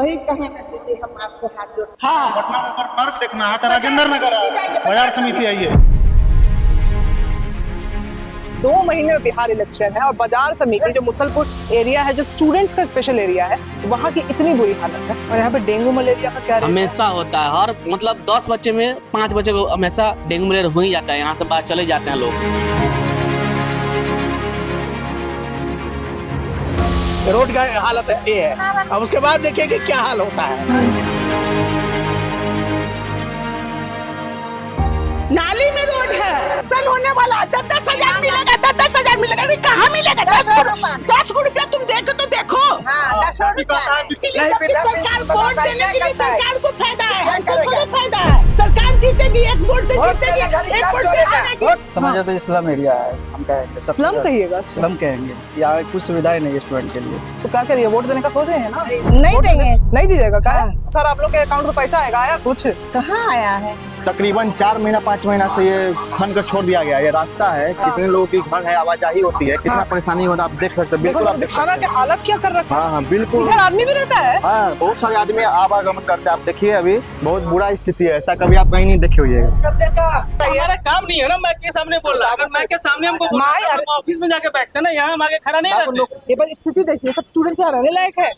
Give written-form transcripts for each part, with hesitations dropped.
वही कहे ना दीदी, हम आपको हाथ जोड़। हाँ, पटना में अगर नर्क देखना है तो राजेंद्र नगर है, बाजार समिति आइए। 2 महीने में बिहार इलेक्शन है और बाजार समिति जो मुसलपुर एरिया है, जो स्टूडेंट्स का स्पेशल एरिया है, वहाँ की इतनी बुरी हालत है। और यहाँ पे डेंगू मलेरिया का क्या रेट है? हमेशा होता है, और मतलब 10 बच्चे में 5 बच्चे को हमेशा डेंगू मलेरिया हो ही जाता है। यहाँ से बाहर चले जाते हैं लोग। रोड का हालत ये है, अब उसके बाद देखिए कि क्या हाल होता है। नाली में रोड है, सन होने वाला 10-10 हजार मिलेगा, 10-10 हजार मिलेगा। अभी कहाँ मिलेगा? 10 रुपया तुम देखो तो देखो। हाँ, 10 रुपया सरकार वोट देने के लिए सरकार को फायदा है, हमको थोड़ा फायदा है। सरकार जीतेगी, एक वोट से जीतेगी, एक वोट से हारेगी। समझो तो स्लम एरिया है, हम कहेंगे सबसे स्लम ज्यादा। कहिएगा? स्लम कहेंगे, यहाँ कुछ सुविधाएं नहीं है स्टूडेंट के लिए। तो क्या करिए, वोट देने का सोच रहे हैं ना? नहीं देंगे। नहीं दीजिएगा क्या? सर आप लोग के अकाउंट में पैसा आएगा, आया कुछ? कहाँ आया है? तकरीबन 4 महीना 5 महीना से ये खन कर छोड़ दिया गया। ये रास्ता है, कितने लोगों की घर है, आवाजाही होती है, कितना परेशानी होता है आप देख सकते हैं। बिल्कुल आप देख सकते दिखाना हैं। कि हालत क्या कर रखा है। हाँ, बिल्कुल। इधर आदमी भी रहता है। हाँ, बहुत सारे आदमी आवागमन करते हैं। आप देखिए अभी बहुत बुरा स्थिति है, ऐसा कभी आप कहीं नहीं देखे हुए। हमारा काम नहीं है ना, माइक के सामने बोल रहा है। अगर माइक के सामने हमको बोलना है, तो हम ऑफिस में जाके बैठते हैं ना, यहाँ हम आगे खड़ा नहीं रहते। ये पर स्थिति देखिए, सब स्टूडेंट्स यहाँ रहने लायक है?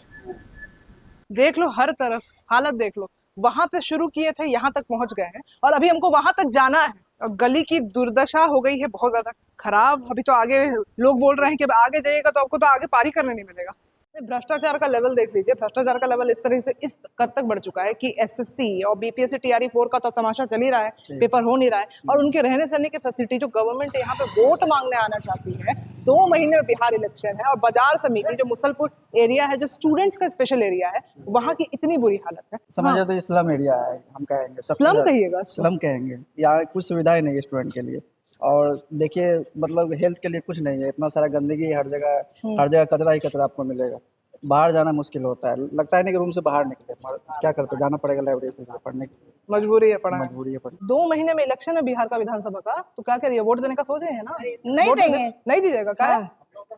देख लो, हर तरफ हालत देख लो। वहां पे शुरू किए थे, यहाँ तक पहुंच गए हैं और अभी हमको वहां तक जाना है। और गली की दुर्दशा हो गई है बहुत ज्यादा खराब। अभी तो आगे लोग बोल रहे हैं कि आगे जाइएगा तो आपको तो आगे पारी करने नहीं मिलेगा। भ्रष्टाचार का लेवल देख लीजिए, भ्रष्टाचार का लेवल इस तरह से इस कद तक बढ़ चुका है कि एसएससी और बीपीएससी टीआरई 4 का तो तमाशा चल ही रहा है, पेपर हो नहीं रहा है। और उनके रहने सहने की फैसिलिटी जो गवर्नमेंट यहाँ पे वोट मांगने आना चाहती है। 2 महीने में बिहार इलेक्शन है और बाजार समिति जो मुसलपुर एरिया है, जो स्टूडेंट्स का स्पेशल एरिया है, वहाँ की इतनी बुरी हालत है। समझो तो स्लम एरिया है, हम कहेंगे सबसे स्लम ज्यादा। कहिएगा? स्लम कहेंगे, यहाँ कुछ सुविधाएं नहीं है स्टूडेंट के लिए। और देखिए मतलब हेल्थ के लिए कुछ नहीं है, इतना सारा गंदगी है, हर जगह कचरा ही कचरा आपको मिलेगा। बाहर जाना मुश्किल होता है, लगता है नहीं कि रूम से बाहर निकले, मगर क्या करते, जाना पड़ेगा लाइब्रेरी पढ़ने की मजबूरी है, पढ़ा मजबूरी है पढ़ने। 2 महीने में इलेक्शन है बिहार का विधानसभा का, तो क्या करिए, वोट देने का सोच रहे हैं ना? नहीं वोट देंगे। नहीं दीजिएगा क्या?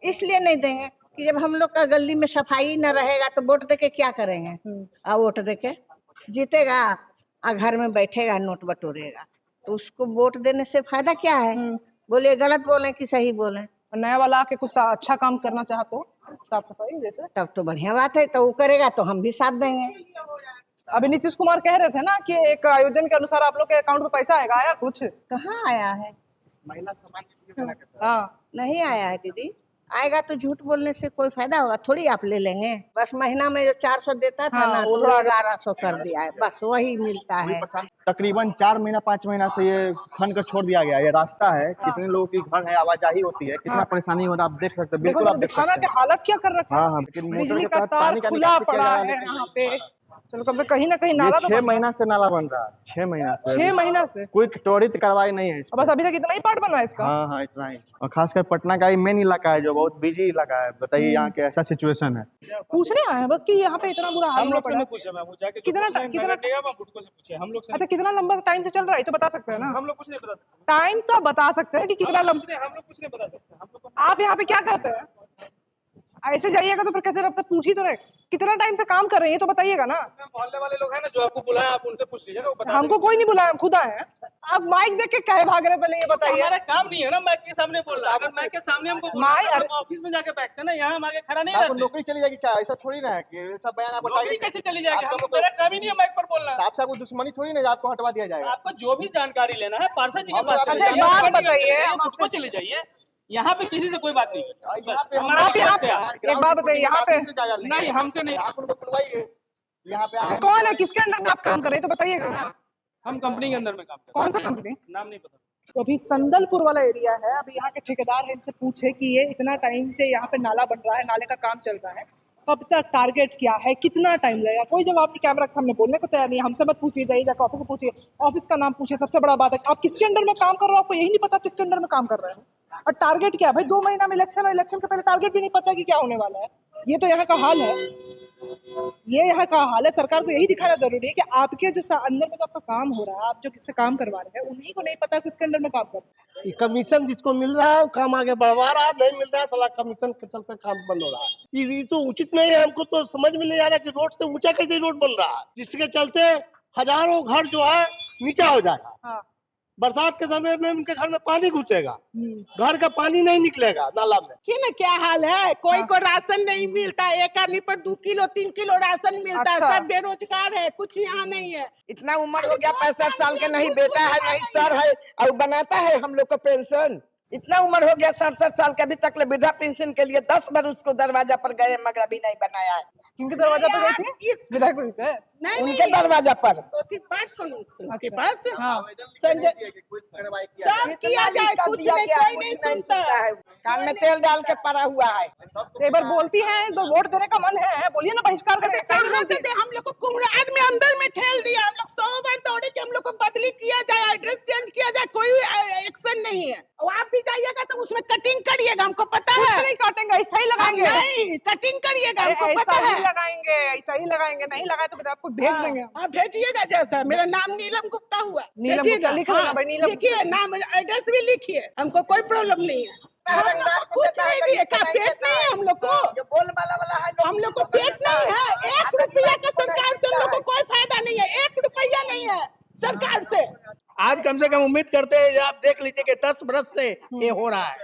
इसलिए नहीं देंगे कि जब हम लोग का गली में सफाई न रहेगा तो वोट देके क्या करेंगे? और वोट देके जीतेगा और घर में बैठेगा, नोट बटोरेगा, तो उसको वोट देने से फायदा क्या है? बोलिए, गलत बोले कि सही बोले? नया वाला आके कुछ अच्छा काम करना चाहा तो, साफ सफाई जैसे, तब तो बढ़िया बात है, तो वो करेगा तो हम भी साथ देंगे। अभी नीतीश कुमार कह रहे थे ना कि एक आयोजन के अनुसार आप लोग के अकाउंट में पैसा आएगा, आया कुछ? कहाँ आया है? हाँ, नहीं आया है दीदी। आएगा तो झूठ बोलने से कोई फायदा होगा थोड़ी, आप ले लेंगे। बस महीना में जो 400 देता था ना, तो 1100 कर दिया है, बस वही मिलता है। तकरीबन 4 महीना 5 महीना से ये खन कर छोड़ दिया गया। ये रास्ता है, कितने लोगों की घर है, आवाजाही होती है, कितना परेशानी होता है आप देख सकते हैं। बिल्कुल आप देख सकते दिखाना हैं। कि हालत क्या कर रखा है। हाँ, हाँ, लेकिन मोटर बिजली के का तहत तार पानी का खुला निकासी किया पड़ा जा रहा है है। यहाँ पे। चलो कम से कहीं ना कहीं ये नाला 6 महीना से नाला बन रहा है, 6 महीना से। 6 महीना से कोई त्वरित कार्रवाई नहीं है इस पर। बस अभी तक इतना ही पार्ट बना है इसका। हाँ, हाँ, इतना ही। और खासकर पटना का ही मेन इलाका है, जो बहुत बिजी इलाका है। बताइए यहाँ के ऐसा सिचुएशन है। पूछने आए हैं बस कि यहाँ पे इतना बुरा हाल हम हो लोग से पड़ा। नहीं पूछे, मैं वो जाके कितना बुटको से पूछे। हम लोग से अच्छा, कितना लंबा टाइम से चल रहा है ये तो बता सकते हैं ना? हम लोग कुछ नहीं बता सकते। टाइम तो बता सकते हैं कि कितना लंबा। हम लोग कुछ नहीं बता सकते। हम लोग आप यहाँ पे क्या करते हैं? ऐसे जाइएगा तो फिर कैसे लगता, पूछ ही तो रहे कितना टाइम से काम कर रहे हैं, ये तो बताइएगा ना। मोहल्ले वाले लोग हैं ना जो आपको बुलाया, आप उनसे पूछ लीजिएगा, वो बता हमको कोई नहीं बुलाया, हम खुद आए हैं। आप माइक देख के कहे भाग रहे, पहले ये देंगे। बताइए। हमारा काम नहीं है ना, माइक के सामने बोल रहा है। अगर माइक के सामने हमको बोलना है, तो हम ऑफिस में जाके बैठते हैं ना, यहाँ हम आगे खड़ा नहीं आपको रहते। नौकरी चली जाएगी क्या? ऐसा थोड़ी ना है कि सब बयान आप नौकरी कैसे चली जाएगी? हम मेरा काम ही नहीं है माइक पर बोलना। आपसे आपको दुश्मनी थोड़ी ना, आपको हटवा दिया जाएगा। आपको जो भी जानकारी लेना है पार्षद जी के पास अच्छा, एक बात बताइए, मुझको चले जाइए। यहाँ पे किसी से कोई बात नहीं है। बस पे हमारा आप यहाँ रिक्वेस्ट है आपसे। एक बात बताइए, यहाँ पे नहीं, हमसे नहीं। आप उनको बुलवाइए यहाँ पे आए। कौन है, किसके अंदर में आप काम कर रहे हैं तो बताइएगा ना। हम कंपनी के अंदर में काम करते कौन सा कंपनी? हैं, नाम नहीं पता। तो अभी संदलपुर वाला एरिया है, अभी यहाँ के ठेकेदार है, इनसे पूछे कि ये इतना टाइम से यहाँ पे नाला बन रहा है, नाले का काम चल रहा है, कब तक, टारगेट क्या है, कितना टाइम लगेगा? कोई जवाब नहीं, कैमरा के सामने बोलने को तैयार नहीं है। हमसे मत पूछिए, जाइए जाकर ऑफिस को पूछिए, ऑफिस का नाम पूछिए। सबसे बड़ा बात है आप किसके अंडर में काम कर रहे हो, आपको यही नहीं पता किसके अंडर में काम कर रहे हो। और टारगेट क्या है भाई? 2 महीना में इलेक्शन, और इलेक्शन के पहले टारगेट भी नहीं पता कि क्या होने वाला है। ये तो यहाँ का हाल है। ये यहाँ का हाल है। सरकार को यही दिखाना जरूरी है कि आपके जो अंदर में जो आपका काम हो रहा है, आप जो किससे काम करवा रहे हैं, उन्हीं को नहीं पता कि उसके अंदर में काम कर रहे हैं। ये कमीशन जिसको मिल रहा है वो काम आगे बढ़वा रहा है, नहीं मिल रहा है साला कमीशन के चलते काम बंद हो रहा है। ये तो उचित नहीं है। हमको तो समझ में नहीं आ रहा कि रोड से ऊंचा कैसे रोड बन रहा है, जिसके चलते हजारों घर जो है नीचा हो जाएगा। हाँ। बरसात के समय में उनके घर में पानी घुसेगा, घर का पानी नहीं निकलेगा नाला में। कि ना क्या हाल है, कोई को राशन नहीं मिलता, एक आदमी पर 2 किलो 3 किलो राशन मिलता है। सब बेरोजगार है, कुछ यहाँ नहीं है। इतना उम्र हो गया, 65 साल के, नहीं बेटा है नहीं सर है, और बनाता है हम लोग को पेंशन। इतना उम्र हो गया 67 साल के, अभी तक वृद्धा पेंशन के लिए 10 बार उसको दरवाजा पर गए मगर अभी नहीं बनाया है। किनके दरवाजा पर गए थे? विधायक पर गए? नहीं उनके दरवाजा पर बात के पास संजय सब किया जाए, कुछ नहीं, कोई नहीं सुनता है। कान में तेल डाल के पड़ा हुआ है। एक बार बोलती है, इस बार वोट देने का मन है, बोलिए ना, बहिष्कार करके। कहाँ से दे? हम लोग को कुम्हरार में अंदर में ठेल दिया। हम लोग 100 बार दौड़े कि हम लोग को बदली किया जाए, एड्रेस चेंज किया जाए, कोई एक्शन नहीं है। और आप भी जाइएगा तो उसमें कटिंग करिएगा, हमको पता है। नहीं काटेंगे, ऐसा ही लगाएंगे। नहीं, कटिंग करिएगा, हमको पता है। लगाएंगे, ऐसा ही लगाएंगे, नहीं लगाए तो आपको भेज देंगे। हाँ, भेजिएगा। जैसा मेरा नाम नीलम गुप्ता हुआ, नीलम गुप्ता लिख लेना भाई। नीलम लिखिए, नाम एड्रेस भी लिखिए, हमको कोई प्रॉब्लम नहीं है। कुछ नहीं दिए, क्या पेट नहीं है हम लोग को? जो बोल वाला है, हम लोग को पेट नहीं है। 1 रुपया का सरकार से हम लोग को कोई फायदा नहीं है, 1 रुपया नहीं है सरकार से। आज कम से कम उम्मीद करते हैं, आप देख लीजिए कि 10 बरस से ये हो रहा है।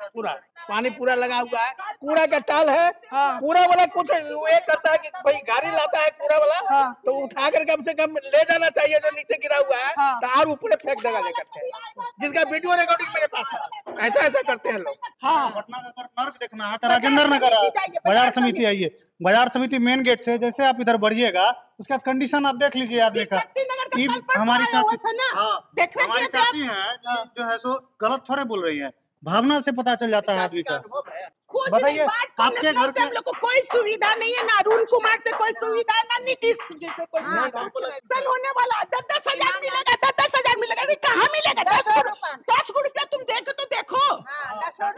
पूरा पानी पूरा लगा हुआ है, कूड़ा का टाल है। कूड़ा वाला कुछ ये करता है कि भाई गाड़ी लाता है कूड़ा वाला, तो उठा कर कम से कम ले जाना चाहिए जो नीचे गिरा हुआ है, तो और ऊपर फेंक देगा लेकर के, जिसका वीडियो रिकॉर्डिंग मेरे पास है। ऐसा करते हैं लोग। पटना में अगर नर्क देखना है तो राजेंद्र नगर बाजार समिति आइए, बाजार समिति मेन गेट से जैसे आप इधर बढ़िएगा, उसके बाद कंडीशन आप देख लीजिए आदमी का। हमारी चाची, हाँ, हमारी चाची है जो है सो गलत थोड़े बोल रही है, भावना से पता चल जाता है आदमी का। बताइए, आपके घर के हम लोग को कोई सुविधा नहीं है, ना अरुण कुमार से कोई सुविधा है, ना नीतीश जैसे कोई सुविधा होने वाला। 10,000 मिलेगा, 10,000 मिलेगा, अभी कहाँ मिलेगा? 10 रुपया तुम देखो तो देखो।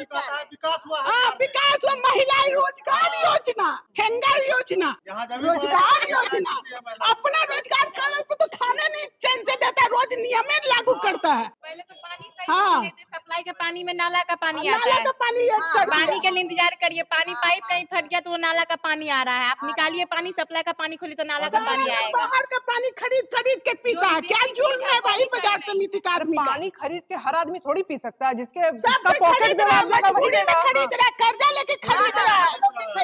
विकास हुआ, हाँ, विकास हुआ, महिला रोजगार योजना, खेंगार योजना, रोजगार योजना। अपना रोजगार करने को तो खाने नहीं चैन से देता, रोज नियम लागू करता है। पहले तो पानी हाँ, सप्लाई का पानी में नाला का पानी आता है, पानी के लिए इंतजार करिए। पानी पाइप कहीं फट गया तो वो नाला का पानी आ रहा है, आप निकालिए पानी, सप्लाई का पानी खोलिए तो नाला का पानी आएगा। बाहर का पानी खरीद के पीता है, क्या जुल्म है भाई बाजार समिति का आदमी? पानी खरीद के हर आदमी थोड़ी पी सकता है, जिसके पॉकेट खरीद रहा है, कर्जा लेके खरीद रहा है।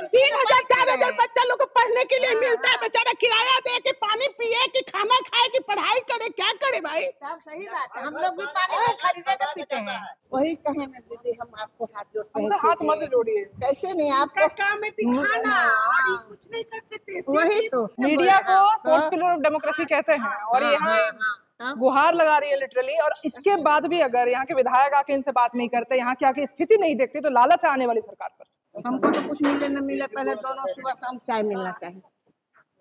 3,000 4,000 बच्चा लोग को पढ़ने के लिए मिलता है, बेचारा किराया दे के पानी पिए कि खाना खाए कि पढ़ाई करे, क्या करे भाई? सही बात है, हम लोग भी पानी खरीदे के पीते हैं। वही कहे ना दीदी, हम आपको हाथ जोड़ते हैं। हाथ मत जोड़िए, कैसे नहीं, आपका काम है दिखाना, कुछ नहीं कर सकते। वही तो मीडिया को 4th पिलर ऑफ डेमोक्रेसी कहते हैं, और यहाँ गुहार लगा रही है लिटरली। और इसके बाद भी अगर यहाँ के विधायक आके इनसे बात नहीं करते, यहाँ की आके स्थिति नहीं देखते, तो लालच है आने वाली सरकार पर। हमको तो कुछ मिले न मिले, पहले दोनों सुबह शाम चाय मिलना चाहिए।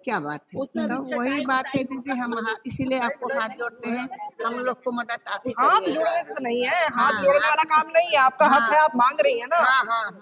क्या बात है, तो वही बात है दीदी, हम इसीलिए आपको हाथ जोड़ते हैं। हम लोग को मदद आप ही हाथ जोड़ने तो नहीं है, हाथ जोड़ने वाला काम नहीं है, आपका हक है, आप मांग रही है ना।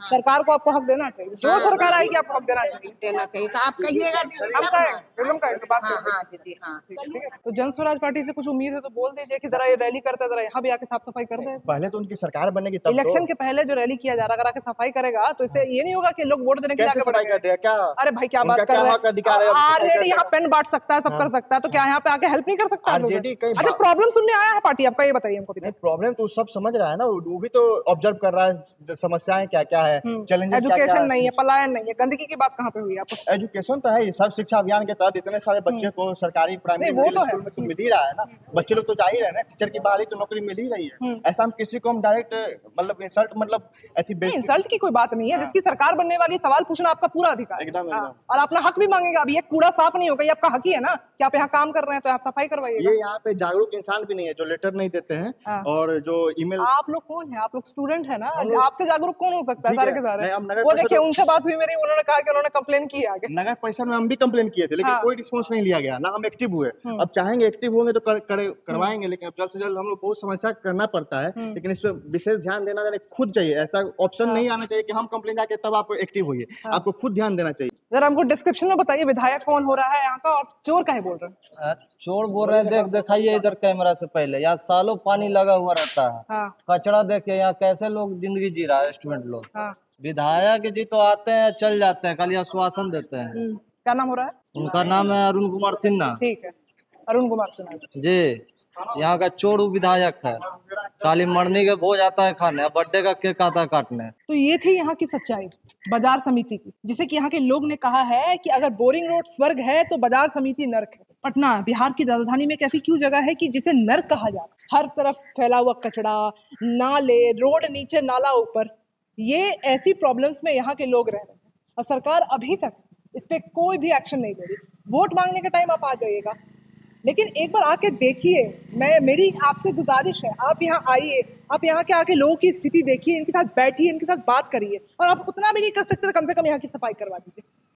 सरकार को आपको हक देना चाहिए, जो सरकार आएगी आपको हक देना चाहिए। तो आप कहिएगा दीदी, एकदम का बात। हाँ दीदी, हाँ ठीक है। तो जन स्वराज पार्टी से कुछ उम्मीद है तो बोल दीजिए कि जरा ये रैली करते, जरा यहाँ भी आके साफ सफाई कर दे। पहले तो उनकी सरकार बनेगी तब। इलेक्शन के पहले जो रैली किया जा रहा है, अगर आके सफाई करेगा तो इससे ये नहीं होगा कि लोग वोट देने के लिए आगे बढ़ेंगे। क्या? अरे भाई क्या बात कर रहे हैं, ऑलरेडी यहाँ पेन बांट सकता है, सब कर सकता है, तो क्या यहाँ पे आके हेल्प नहीं कर सकता? अच्छा, प्रॉब्लम सुनने आया है पार्टी आपका, ये बताइए हमको। प्रॉब्लम तो सब समझ रहा है ना, वो भी तो ऑब्जर्व कर रहा है समस्याएं क्या क्या है, चैलेंजेस। एजुकेशन नहीं है, पलायन नहीं है, गंदगी की बात कहाँ पे हुई आपको? एजुकेशन तो है, सर्व शिक्षा अभियान के तहत इतने सारे बच्चे को सरकारी प्राइमरी स्कूल में तो मिल ही रहा है ना। बच्चे लोग तो जा ही रहे हैं ना, टीचर की बहाली तो नौकरी मिल ही रही है। ऐसा हम किसी को हम डायरेक्ट मतलब इंसल्ट, मतलब ऐसी इंसल्ट की कोई बात नहीं है। जिसकी सरकार बनने वाली, सवाल पूछना आपका पूरा अधिकार है, और अपना हक भी मांगेगा। अभी एक कूड़ा साफ नहीं होगा, ये आपका हक ही है ना कि आप यहाँ काम कर रहे हैं तो आप सफाई करवाइएगा। ये यहाँ पे जागरूक इंसान भी नहीं है जो लेटर नहीं देते हैं और जो ईमेल। आप लोग कौन है? आप लोग स्टूडेंट है ना, आपसे जागरूक कौन हो सकता है? सारे के सारे नगर वो देखिए, उनसे बात हुई मेरी, उन्होंने कहा कि उन्होंने कंप्लेन की आगे। नगर परिषद में हम भी कंप्लेन किए थे लेकिन कोई रिस्पॉन्स नहीं लिया गया, ना हम एक्टिव हुए। अब चाहेंगे एक्टिव होंगे तो करवाएंगे, लेकिन अब जल्द से जल्द हम लोग बहुत समस्या करना पड़ता है, लेकिन इस पर विशेष ध्यान देना खुद चाहिए। ऐसा ऑप्शन नहीं आना चाहिए कि हम कंप्लेन जाके तब आप एक्टिव होइए, आपको खुद ध्यान देना चाहिए। जरा हमको डिस्क्रिप्शन में बताइए विधायक कौन हो रहा है यहाँ का, और चोर काहे बोल रहे हैं? चोर बोल रहे हैं, दिखाइए इधर कैमरा से पहले, यहाँ सालों पानी लगा हुआ रहता है, कचरा देखे यहाँ कैसे लोग जिंदगी जी रहा है स्टूडेंट लोग। विधायक जी तो आते हैं चल जाते हैं, खाली आश्वासन देते हैं। क्या नाम हो रहा है? उनका नाम है अरुण कुमार सिन्हा। ठीक है, अरुण कुमार सिन्हा जी, यहाँ का चोर विधायक है, खाली मरने के भोज आता है खाने, बर्थडे का केक आता है काटने। तो ये थी यहाँ की सच्चाई बाजार समिति की, जिसे कि यहाँ के लोग ने कहा है कि अगर बोरिंग रोड स्वर्ग है तो बाजार समिति नर्क है। पटना बिहार की राजधानी में एक ऐसी क्यों जगह है कि जिसे नर्क कहा जाता? हर तरफ फैला हुआ कचरा, नाले, रोड नीचे नाला ऊपर, ये ऐसी प्रॉब्लम्स में यहाँ के लोग रह रहे हैं और सरकार अभी तक इस पे कोई भी एक्शन नहीं ले रही। वोट मांगने के टाइम आप आ जाइएगा, लेकिन एक बार आके देखिए। मेरी आपसे गुजारिश है, आप यहाँ आइए, आप यहाँ के आके लोगों की स्थिति देखिए, इनके साथ बैठिए, इनके साथ बात करिए, और आप उतना भी नहीं कर सकते तो कम से कम यहाँ की सफाई करवा दीजिए।